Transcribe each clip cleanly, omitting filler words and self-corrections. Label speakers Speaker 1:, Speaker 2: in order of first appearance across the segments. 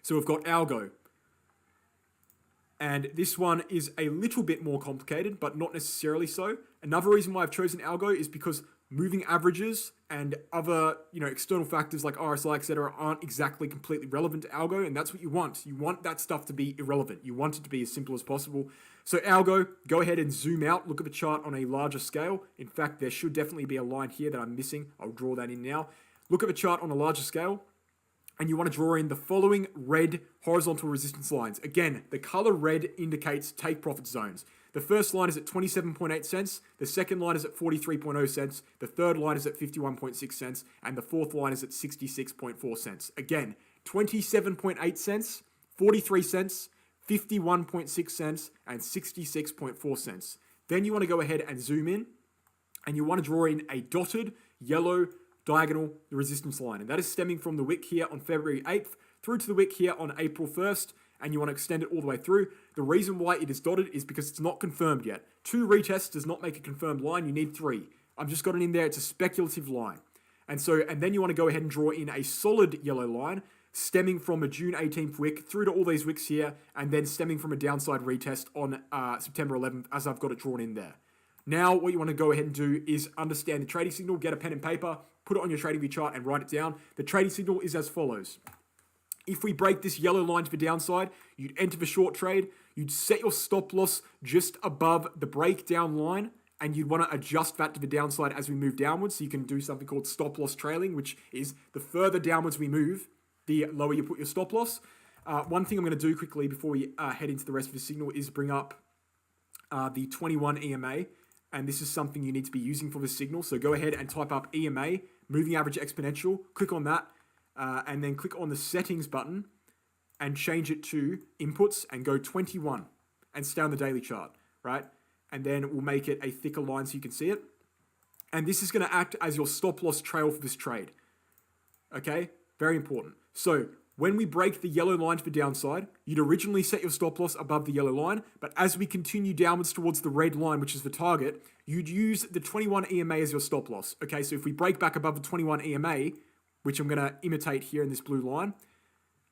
Speaker 1: So we've got ALGO. And this one is a little bit more complicated, but not necessarily so. Another reason why I've chosen ALGO is because moving averages and other, external factors like RSI, etc., aren't exactly completely relevant to ALGO, and that's what you want. You want that stuff to be irrelevant. You want it to be as simple as possible. So ALGO, go ahead and zoom out, look at the chart on a larger scale. In fact, there should definitely be a line here that I'm missing. I'll draw that in now. Look at the chart on a larger scale, and you want to draw in the following red horizontal resistance lines. Again, the color red indicates take profit zones. The first line is at 27.8 cents, the second line is at 43.0 cents, the third line is at 51.6 cents, and the fourth line is at 66.4 cents. Again, 27.8 cents, 43 cents, 51.6 cents, and 66.4 cents. Then you want to go ahead and zoom in, and you want to draw in a dotted yellow diagonal resistance line, and that is stemming from the wick here on February 8th through to the wick here on April 1st, and you want to extend it all the way through. The reason why it is dotted is because it's not confirmed yet. 2 retests does not make a confirmed line, you need 3. I've just got it in there, it's a speculative line. And then you want to go ahead and draw in a solid yellow line stemming from a June 18th wick through to all these wicks here, and then stemming from a downside retest on September 11th as I've got it drawn in there. Now, what you want to go ahead and do is understand the trading signal, get a pen and paper, put it on your TradingView chart and write it down. The trading signal is as follows. If we break this yellow line to the downside, you'd enter the short trade, you'd set your stop loss just above the breakdown line, and you'd want to adjust that to the downside as we move downwards. So you can do something called stop loss trailing, which is the further downwards we move, the lower you put your stop loss. One thing I'm going to do quickly before we head into the rest of the signal is bring up the 21 EMA. And this is something you need to be using for this signal. So go ahead and type up EMA, moving average exponential, click on that, and then click on the settings button and change it to inputs and go 21 and stay on the daily chart, right? And then we'll make it a thicker line so you can see it. And this is going to act as your stop loss trail for this trade. Okay, very important. So when we break the yellow line to the downside, you'd originally set your stop loss above the yellow line, but as we continue downwards towards the red line, which is the target, you'd use the 21 EMA as your stop loss. Okay, so if we break back above the 21 EMA, which I'm going to imitate here in this blue line,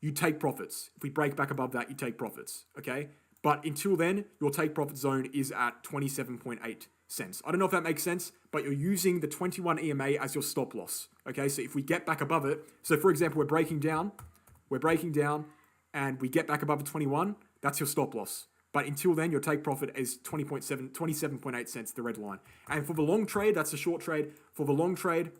Speaker 1: you take profits. If we break back above that, you take profits, okay? But until then, your take profit zone is at 27.8 cents. I don't know if that makes sense, but you're using the 21 EMA as your stop loss, okay? So if we get back above it, so for example, we're breaking down, and we get back above the 21, that's your stop loss. But until then, your take profit is 27.8 cents, the red line. And for the long trade, that's a short trade. For the long trade,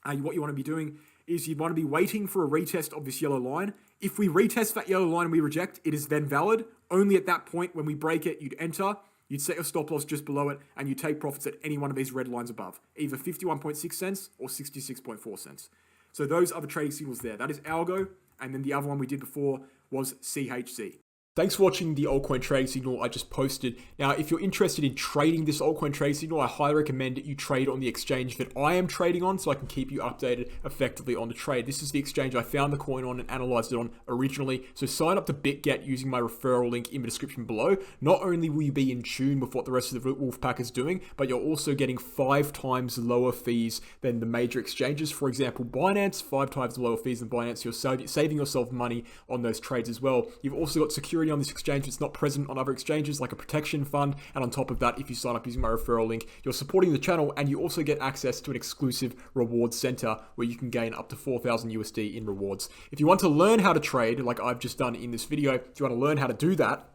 Speaker 1: what you want to be doing is you want to be waiting for a retest of this yellow line. If we retest that yellow line and we reject, it is then valid. Only at that point, when we break it, you'd enter, you'd set your stop loss just below it, and you take profits at any one of these red lines above, either 51.6 cents or 66.4 cents. So those are the trading signals there. That is ALGO. And then the other one we did before was CHZ. Thanks for watching the altcoin trading signal I just posted. Now, if you're interested in trading this altcoin trading signal, I highly recommend that you trade on the exchange that I am trading on so I can keep you updated effectively on the trade. This is the exchange I found the coin on and analyzed it on originally. So sign up to BitGet using my referral link in the description below. Not only will you be in tune with what the rest of the Wolfpack is doing, but you're also getting 5 times lower fees than the major exchanges. For example, Binance, 5 times lower fees than Binance. You're saving yourself money on those trades as well. You've also got security on this exchange that's not present on other exchanges, like a protection fund. And on top of that, if you sign up using my referral link, you're supporting the channel, and you also get access to an exclusive rewards center where you can gain up to 4,000 USD in rewards. If you want to learn how to trade, like I've just done in this video, if you want to learn how to do that,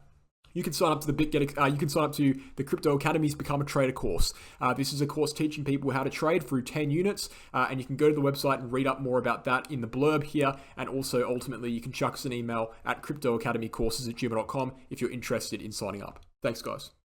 Speaker 1: you can sign up to the BitGet. You can sign up to the Crypto Academy's Become a Trader course. This is a course teaching people how to trade through 10 units, and you can go to the website and read up more about that in the blurb here. And also, ultimately, you can chuck us an email at cryptoacademycourses@gmail.com if you're interested in signing up. Thanks, guys.